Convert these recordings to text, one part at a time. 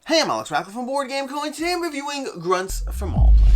Hey, I'm Alex Rackle from Board Game Co. and today I'm reviewing Gruntz from All Play.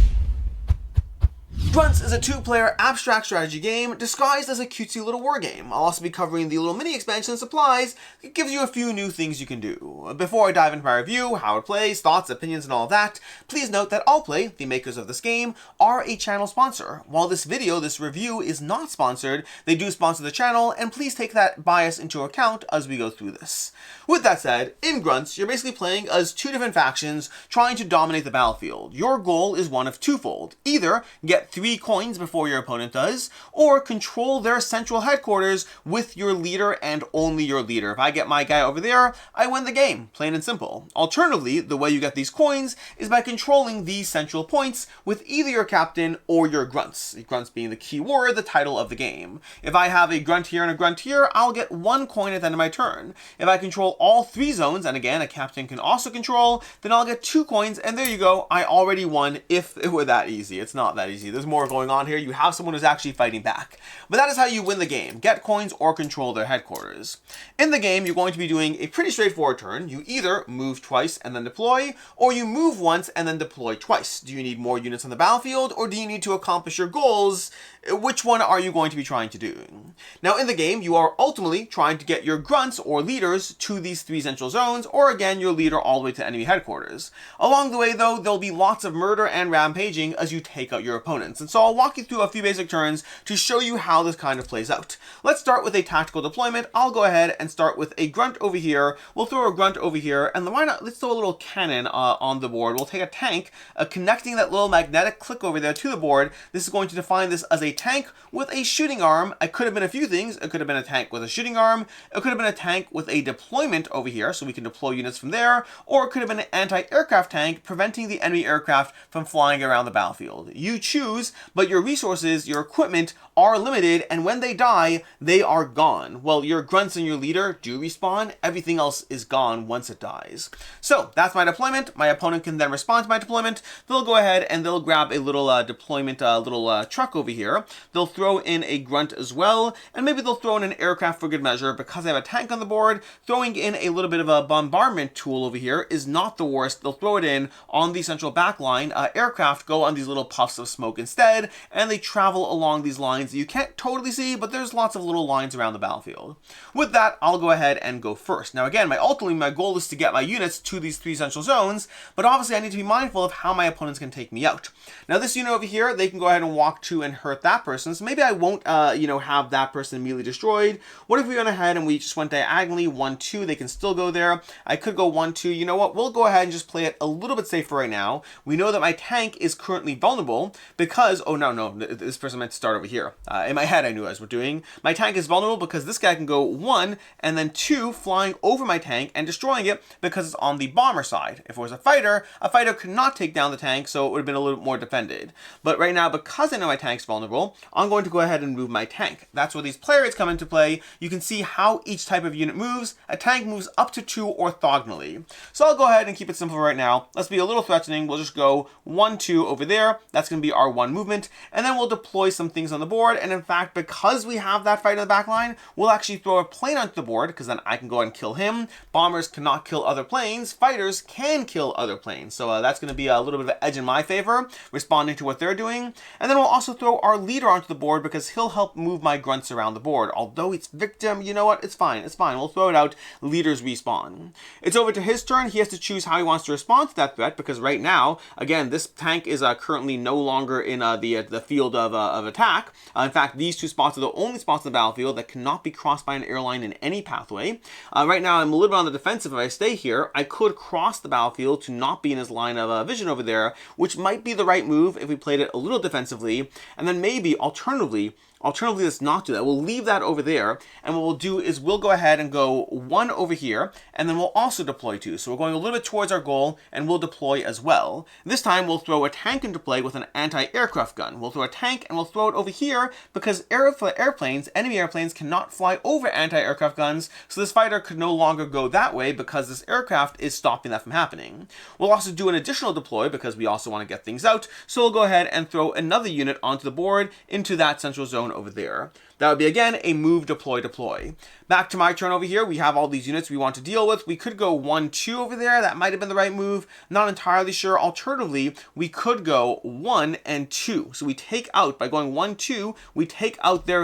Gruntz is a two-player abstract strategy game disguised as a cutesy little war game. I'll also be covering the little mini expansion supplies. It gives you a few new things you can do. Before I dive into my review, how it plays, thoughts, opinions, and all that, please note that All Play, the makers of this game, are a channel sponsor. While this review is not sponsored, they do sponsor the channel, and please take that bias into account as we go through this. With that said, in Gruntz, you're basically playing as two different factions trying to dominate the battlefield. Your goal is one of twofold. Either get 3 coins before your opponent does, or control their central headquarters with your leader and only your leader. If I get my guy over there, I win the game, plain and simple. Alternatively, the way you get these coins is by controlling these central points with either your captain or your grunts. Grunts being the key word, the title of the game. If I have a grunt here and a grunt here, I'll get 1 coin at the end of my turn. If I control all 3 zones, and again, a captain can also control, then I'll get 2 coins, and there you go, I already won if it were that easy. It's not that easy. There's more going on here. You have someone who's actually fighting back. But that is how you win the game. Get coins or control their headquarters. In the game, you're going to be doing a pretty straightforward turn. You either move twice and then deploy, or you move once and then deploy twice. Do you need more units on the battlefield, or do you need to accomplish your goals? Which one are you going to be trying to do? Now, in the game, you are ultimately trying to get your grunts or leaders to these 3 central zones, or again, your leader all the way to enemy headquarters. Along the way, though, there'll be lots of murder and rampaging as you take out your opponents. And so I'll walk you through a few basic turns to show you how this kind of plays out. Let's start with a tactical deployment. I'll go ahead and start with a grunt over here. We'll throw a grunt over here, and why not, let's throw a little cannon on the board. We'll take a tank, connecting that little magnetic click over there to the board. This is going to define this as a tank with a shooting arm. It could have been a few things. It could have been a tank with a shooting arm. It could have been a tank with a deployment over here, so we can deploy units from there, or it could have been an anti-aircraft tank, preventing the enemy aircraft from flying around the battlefield. You choose, but your resources, your equipment are limited, and when they die, they are gone. Well, your grunts and your leader do respawn. Everything else is gone once it dies. So that's my deployment. My opponent can then respond to my deployment. They'll go ahead and they'll grab a little deployment, truck over here. They'll throw in a grunt as well, and maybe they'll throw in an aircraft for good measure. Because I have a tank on the board, throwing in a little bit of a bombardment tool over here is not the worst. They'll throw it in on the central back line. Aircraft go on these little puffs of smoke instead, and they travel along these lines that you can't totally see, but there's lots of little lines around the battlefield. With that, I'll go ahead and go first. Now again, ultimately my goal is to get my units to these 3 central zones, but obviously I need to be mindful of how my opponents can take me out. Now this unit over here, they can go ahead and walk to and hurt that person, so maybe I won't have that person immediately destroyed. What if we went ahead and we just went diagonally 1-2? They can still go there. I could go 1-2. You know what? We'll go ahead and just play it a little bit safer right now. We know that my tank is currently vulnerable because, oh no, this person meant to start over here. In my head, I knew as we're doing. My tank is vulnerable because this guy can go 1 and then 2 flying over my tank and destroying it because it's on the bomber side. If it was a fighter could not take down the tank, so it would have been a little bit more defended. But right now, because I know my tank's vulnerable, I'm going to go ahead and move my tank. That's where these player rates come into play. You can see how each type of unit moves. A tank moves up to 2 orthogonally. So I'll go ahead and keep it simple right now. Let's be a little threatening. We'll just go 1-2 over there. That's going to be our 1 movement. And then we'll deploy some things on the board. And in fact, because we have that fight in the back line, we'll actually throw a plane onto the board because then I can go ahead and kill him. Bombers cannot kill other planes. Fighters can kill other planes. So that's going to be a little bit of an edge in my favor, responding to what they're doing. And then we'll also throw our leader onto the board because he'll help move my grunts around the board. Although it's victim, you know what? It's fine. It's fine. We'll throw it out. Leaders respawn. It's over to his turn. He has to choose how he wants to respond to that threat because right now, again, this tank is currently no longer in the field of attack. In fact, these 2 spots are the only spots on the battlefield that cannot be crossed by an airline in any pathway. Right now, I'm a little bit on the defensive. If I stay here, I could cross the battlefield to not be in his line of vision over there, which might be the right move if we played it a little defensively. And then maybe, alternatively, let's not do that. We'll leave that over there, and what we'll do is we'll go ahead and go 1 over here, and then we'll also deploy 2. So we're going a little bit towards our goal, and we'll deploy as well. This time, we'll throw a tank into play with an anti-aircraft gun. We'll throw a tank, and we'll throw it over here, because enemy airplanes cannot fly over anti-aircraft guns, so this fighter could no longer go that way because this aircraft is stopping that from happening. We'll also do an additional deploy, because we also want to get things out, so we'll go ahead and throw another unit onto the board into that central zone over there. That would be, again, a move, deploy, deploy. Back to my turn over here, we have all these units we want to deal with. We could go 1-2 over there. That might have been the right move. Not entirely sure. Alternatively, we could go 1 and 2. So we take out, by going 1-2, we take out their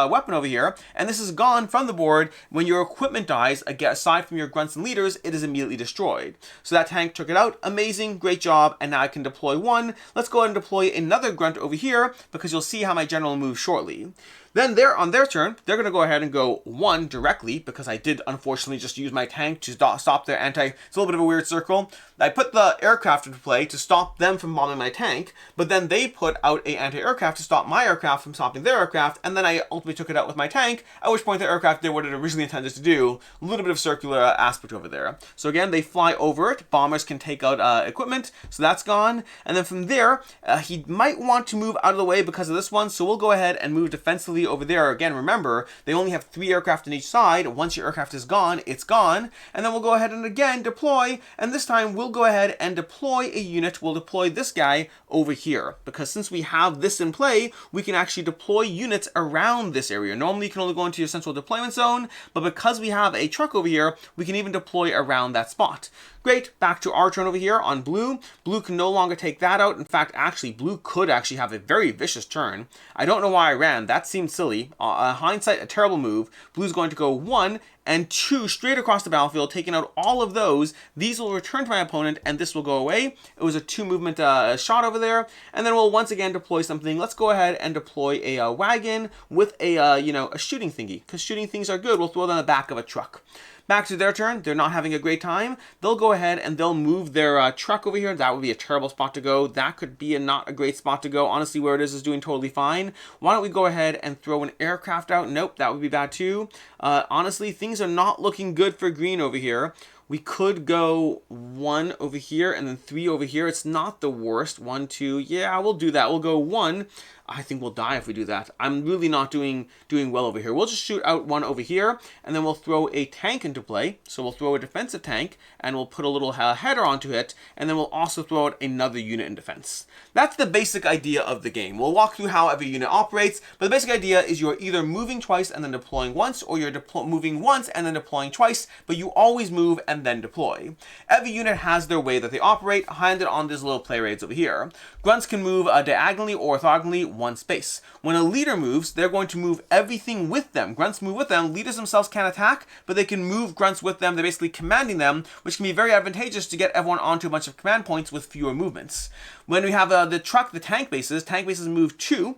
weapon over here, and this is gone from the board. When your equipment dies, again, aside from your grunts and leaders, it is immediately destroyed. So that tank took it out. Amazing, great job, and now I can deploy 1. Let's go ahead and deploy another grunt over here, because you'll see how my general moves shortly. Then on their turn, they're going to go ahead and go 1 directly, because I did unfortunately just use my tank to stop their it's a little bit of a weird circle. I put the aircraft into play to stop them from bombing my tank, but then they put out a anti-aircraft to stop my aircraft from stopping their aircraft, and then I ultimately took it out with my tank, at which point the aircraft did what it originally intended to do. A little bit of circular aspect over there. So again, they fly over it. Bombers can take out equipment, so that's gone. And then from there, he might want to move out of the way because of this one, so we'll go ahead and move defensively over there. Again, remember, they only have 3 aircraft on each side. Once your aircraft is gone, it's gone. And then we'll go ahead and again deploy, and this time we'll go ahead and deploy a unit. We'll deploy this guy over here, because since we have this in play, we can actually deploy units around this area. Normally you can only go into your central deployment zone, but because we have a truck over here, we can even deploy around that spot. Great, back to our turn over here on blue. Blue can no longer take that out. In fact, actually, blue could actually have a very vicious turn. I don't know why I ran. That seemed silly. Hindsight, a terrible move. Blue's going to go 1 and 2 straight across the battlefield, taking out all of those. These will return to my opponent, and this will go away. It was a 2-movement shot over there, and then we'll once again deploy something. Let's go ahead and deploy a wagon with a shooting thingy, because shooting things are good. We'll throw them on the back of a truck. Back to their turn. They're not having a great time. They'll go ahead and they'll move their truck over here. That would be a terrible spot to go. That could be not a great spot to go. Honestly, where it is doing totally fine. Why don't we go ahead and throw an aircraft out? Nope, that would be bad too. Honestly, things are not looking good for green over here. We could go 1 over here and then 3 over here. It's not the worst. 1, 2. Yeah, we'll do that. We'll go 1. I think we'll die if we do that. I'm really not doing well over here. We'll just shoot out 1 over here, and then we'll throw a tank into play. So we'll throw a defensive tank, and we'll put a little header onto it, and then we'll also throw out another unit in defense. That's the basic idea of the game. We'll walk through how every unit operates, but the basic idea is you're either moving twice and then deploying once, or you're moving once and then deploying twice, but you always move and then deploy. Every unit has their way that they operate, handed on these little play rates over here. Grunts can move diagonally or orthogonally 1 space. When a leader moves, they're going to move everything with them. Grunts move with them. Leaders themselves can't attack, but they can move grunts with them. They're basically commanding them, which can be very advantageous to get everyone onto a bunch of command points with fewer movements. When we have the tank bases move 2.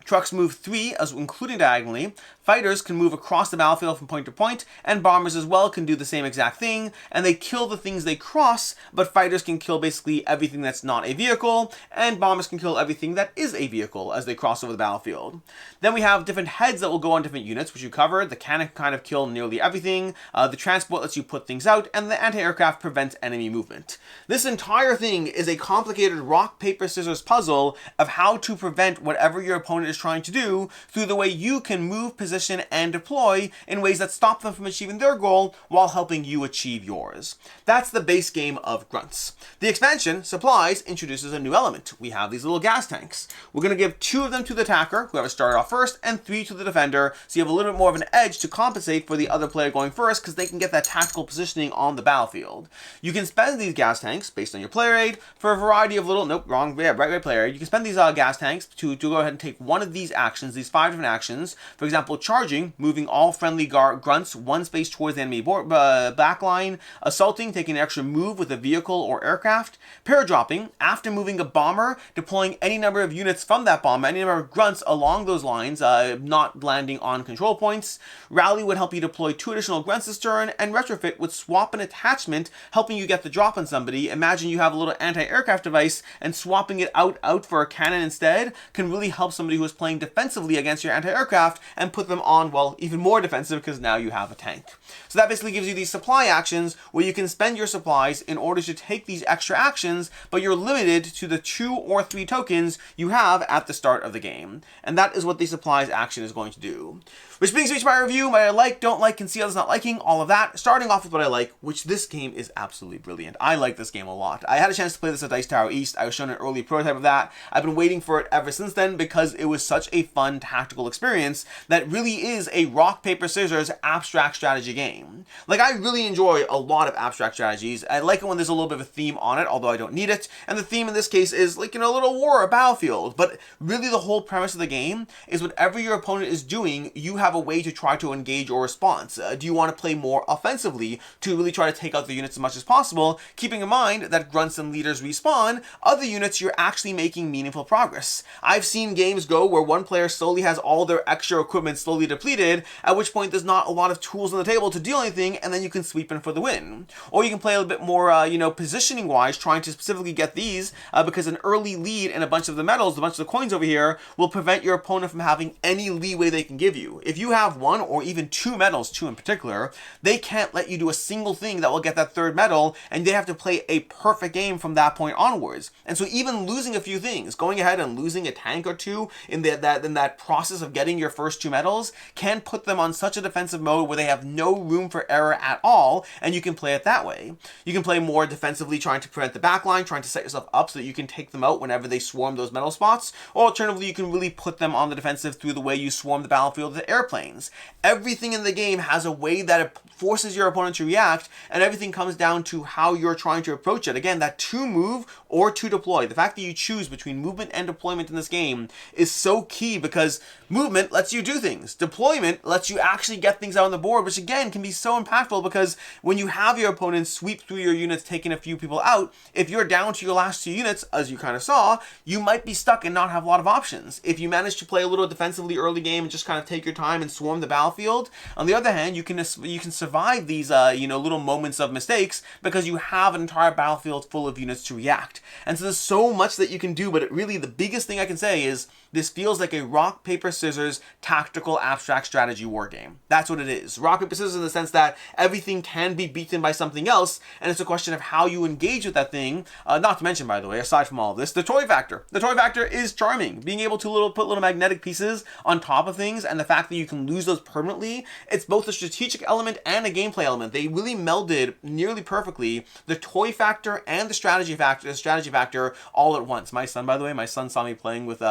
Trucks move 3, including diagonally. Fighters can move across the battlefield from point to point, and bombers as well can do the same exact thing, and they kill the things they cross, but fighters can kill basically everything that's not a vehicle, and bombers can kill everything that is a vehicle as they cross over the battlefield. Then we have different heads that will go on different units, which you covered. The cannon can kind of kill nearly everything, the transport lets you put things out, and the anti-aircraft prevents enemy movement. This entire thing is a complicated rock, paper, scissors puzzle of how to prevent whatever your opponent is trying to do through the way you can move, position, and deploy in ways that stop them from achieving their goal while helping you achieve yours. That's the base game of Gruntz. The expansion, Supplies, introduces a new element. We have these little gas tanks. We're going to give 2 of them to the attacker, whoever started off first, and 3 to the defender, so you have a little bit more of an edge to compensate for the other player going first, because they can get that tactical positioning on the battlefield. You can spend these gas tanks, based on your player aid, for a variety of little, right player aid. You can spend these gas tanks to go ahead and take one of these actions, these 5 different actions. For example, charging, moving all friendly grunts 1 space towards the enemy backline. Assaulting, taking an extra move with a vehicle or aircraft. Paradropping, after moving a bomber, deploying any number of units from that bomber, any number of grunts along those lines, not landing on control points. Rally would help you deploy 2 additional grunts this turn, and retrofit would swap an attachment, helping you get the drop on somebody. Imagine you have a little anti-aircraft device, and swapping it out for a cannon instead can really help somebody who is playing defensively against your anti-aircraft and put them on, well, even more defensive, because now you have a tank. So that basically gives you these supply actions where you can spend your supplies in order to take these extra actions, but you're limited to the 2 or 3 tokens you have at the start of the game. And that is what the supplies action is going to do. Which brings me to my review, what I like, don't like, can see others not liking, all of that. Starting off with what I like, which this game is absolutely brilliant. I like this game a lot. I had a chance to play this at Dice Tower East. I was shown an early prototype of that. I've been waiting for it ever since then because it was such a fun tactical experience that really is a rock, paper, scissors abstract strategy game. Like, I really enjoy a lot of abstract strategies. I like it when there's a little bit of a theme on it, although I don't need it. And the theme in this case is like, a little war, a battlefield. But really the whole premise of the game is whatever your opponent is doing, you have a way to try to engage or response. Do you want to play more offensively to really try to take out the units as much as possible, keeping in mind that grunts and leaders respawn, other units you're actually making meaningful progress. I've seen games go where one player slowly has all their extra equipment slowly depleted, at which point there's not a lot of tools on the table to do anything, and then you can sweep in for the win. Or you can play a little bit more, positioning wise, trying to specifically get these, because an early lead in a bunch of the medals, a bunch of the coins over here, will prevent your opponent from having any leeway they can give you. If you have one or even two medals, two in particular, they can't let you do a single thing that will get that third medal, and they have to play a perfect game from that point onwards. And so even losing a few things, going ahead and losing a tank or two in that process of getting your first two medals, can put them on such a defensive mode where they have no room for error at all, and you can play it that way. You can play more defensively, trying to prevent the backline, trying to set yourself up so that you can take them out whenever they swarm those medal spots, or alternatively you can really put them on the defensive through the way you swarm the battlefield with airplanes. Everything in the game has a way that it forces your opponent to react, and everything comes down to how you're trying to approach it. Again, that to move or to deploy, the fact that you choose between movement and deployment in this game is so key, because movement lets you do things. Deployment lets you actually get things out on the board, which again can be so impactful, because when you have your opponent sweep through your units, taking a few people out, if you're down to your last two units, as you kind of saw, you might be stuck and not have a lot of options. If you manage to play a little defensively early game and just kind of take your time and swarm the battlefield, on the other hand, you can survive these little moments of mistakes because you have an entire battlefield full of units to react. And so there's so much that you can do, but really the biggest thing I can say is this feels like a rock, paper, scissors tactical abstract strategy war game. That's what it is. Rock, paper, scissors in the sense that everything can be beaten by something else, and it's a question of how you engage with that thing. Not to mention, by the way, aside from all of this, the toy factor. The toy factor is charming. Being able to put little magnetic pieces on top of things, and the fact that you can lose those permanently, it's both a strategic element and a gameplay element. They really melded nearly perfectly the toy factor and the strategy factor all at once. My son, by the way, saw me playing with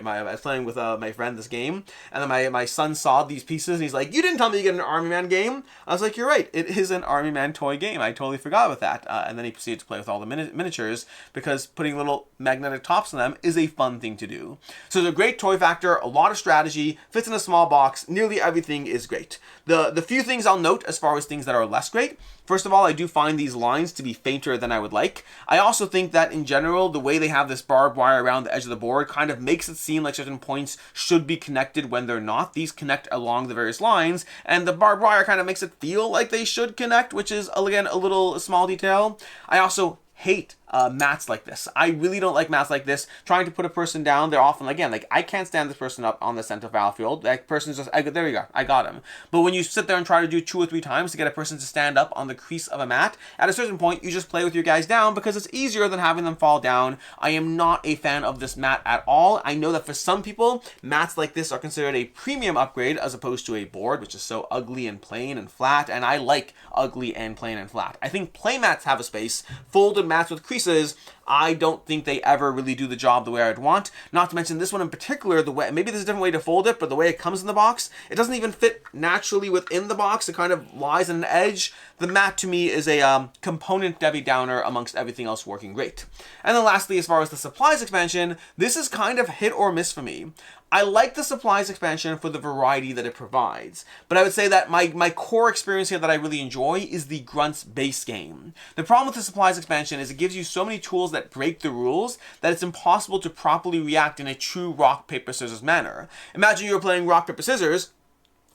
I was playing with my friend this game, and then my son saw these pieces and he's like, "You didn't tell me you get an Army Man game." I was like, "You're right, it is an Army Man toy game. I totally forgot about that." And then he proceeded to play with all the miniatures, because putting little magnetic tops on them is a fun thing to do. So there's a great toy factor, a lot of strategy, fits in a small box, nearly everything is great. The few things I'll note as far as things that are less great: first of all, I do find these lines to be fainter than I would like. I also think that in general, the way they have this barbed wire around the edge of the board kind of makes it seem like certain points should be connected when they're not. These connect along the various lines, and the barbed wire kind of makes it feel like they should connect, which is, again, a little small detail. I also hate mats like this. I really don't like mats like this. Trying to put a person down, they're often, again, like, I can't stand this person up on the center battlefield. That person's just, there you go, I got him. But when you sit there and try to do 2 or 3 times to get a person to stand up on the crease of a mat, at a certain point, you just play with your guys down because it's easier than having them fall down. I am not a fan of this mat at all. I know that for some people, mats like this are considered a premium upgrade as opposed to a board, which is so ugly and plain and flat, and I like ugly and plain and flat. I think play mats have a space. Folded mats with creases, I don't think they ever really do the job the way I'd want. Not to mention this one in particular, the way, maybe there's a different way to fold it, but the way it comes in the box, it doesn't even fit naturally within the box. It kind of lies on an edge. The mat to me is a component Debbie Downer amongst everything else working great. And then lastly, as far as the supplies expansion, this is kind of hit or miss for me. I like the supplies expansion for the variety that it provides, but I would say that my core experience here that I really enjoy is the Gruntz base game. The problem with the supplies expansion is it gives you so many tools that break the rules that it's impossible to properly react in a true rock, paper, scissors manner. Imagine you were playing rock, paper, scissors,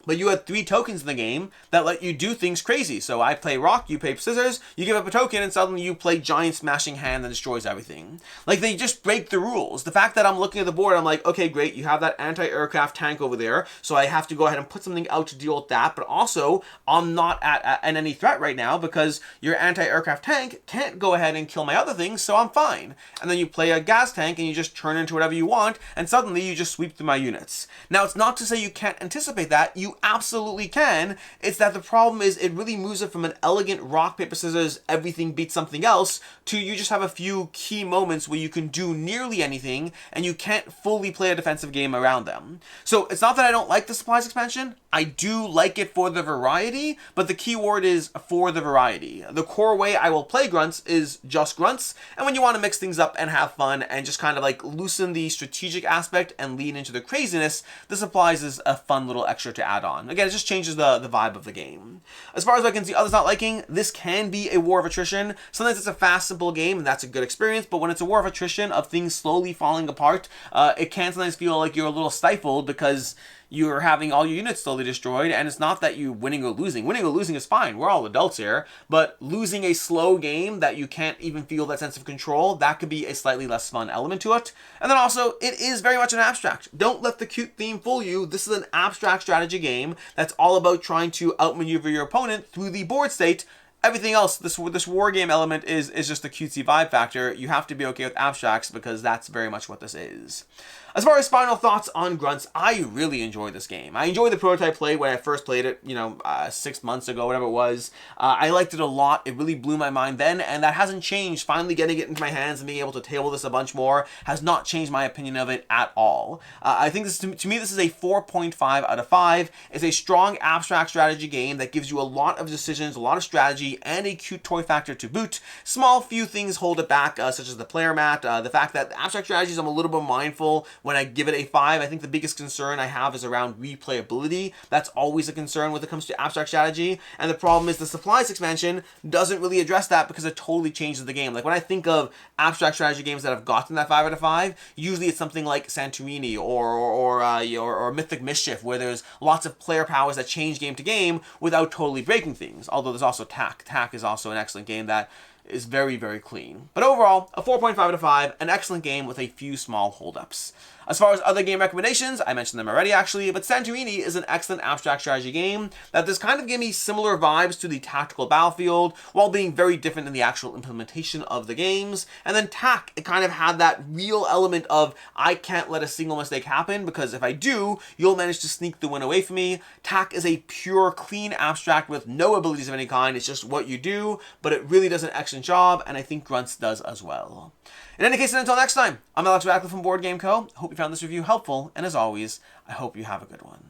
but you had 3 tokens in the game that let you do things crazy. So I play rock, you play scissors, you give up a token, and suddenly you play giant smashing hand that destroys everything. Like, they just break the rules. The fact that I'm looking at the board, I'm like, okay, great, you have that anti-aircraft tank over there, so I have to go ahead and put something out to deal with that, but also, I'm not at any threat right now because your anti-aircraft tank can't go ahead and kill my other things, so I'm fine. And then you play a gas tank and you just turn into whatever you want, and suddenly you just sweep through my units. Now, it's not to say you can't anticipate that. You you absolutely can. It's that the problem is it really moves it from an elegant rock, paper, scissors, everything beats something else, to you just have a few key moments where you can do nearly anything and you can't fully play a defensive game around them. So it's not that I don't like the supplies expansion. I do like it for the variety, but the key word is for the variety. The core way I will play Gruntz is just Gruntz, and when you want to mix things up and have fun and just kind of like loosen the strategic aspect and lean into the craziness, the supplies is a fun little extra to add on. Again, it just changes the vibe of the game. As far as I can see others not liking, this can be a war of attrition. Sometimes it's a fast, simple game, and that's a good experience, but when it's a war of attrition of things slowly falling apart, it can sometimes feel like you're a little stifled because you're having all your units slowly destroyed, and it's not that you winning or losing. Winning or losing is fine. We're all adults here. But losing a slow game that you can't even feel that sense of control, that could be a slightly less fun element to it. And then also, it is very much an abstract. Don't let the cute theme fool you. This is an abstract strategy game that's all about trying to outmaneuver your opponent through the board state. Everything else, this war game element is just a cutesy vibe factor. You have to be okay with abstracts because that's very much what this is. As far as final thoughts on Gruntz, I really enjoyed this game. I enjoyed the prototype play when I first played it, 6 months ago, whatever it was. I liked it a lot. It really blew my mind then, and that hasn't changed. Finally getting it into my hands and being able to table this a bunch more has not changed my opinion of it at all. I think this, to me, this is a 4.5 out of 5. It's a strong abstract strategy game that gives you a lot of decisions, a lot of strategy, and a cute toy factor to boot. Small few things hold it back, such as the player mat, the fact that abstract strategies I'm a little bit mindful when I give it a 5. I think the biggest concern I have is around replayability. That's always a concern when it comes to abstract strategy, and the problem is the supplies expansion doesn't really address that because it totally changes the game. Like when I think of abstract strategy games that have gotten that 5 out of 5, usually it's something like Santorini or Mythic Mischief, where there's lots of player powers that change game to game without totally breaking things. Although there's also Tak. Tak is also an excellent game that is very, very clean. But overall, a 4.5 out of 5, an excellent game with a few small holdups. As far as other game recommendations, I mentioned them already actually, but Santorini is an excellent abstract strategy game that does kind of give me similar vibes to the Tactical Battlefield while being very different in the actual implementation of the games. And then Tak, it kind of had that real element of I can't let a single mistake happen because if I do, you'll manage to sneak the win away from me. Tak is a pure, clean abstract with no abilities of any kind. It's just what you do, but it really does an excellent job, and I think Gruntz does as well. In any case, until next time, I'm Alex Radcliffe from Board Game Co. Hope you found this review helpful, and as always, I hope you have a good one.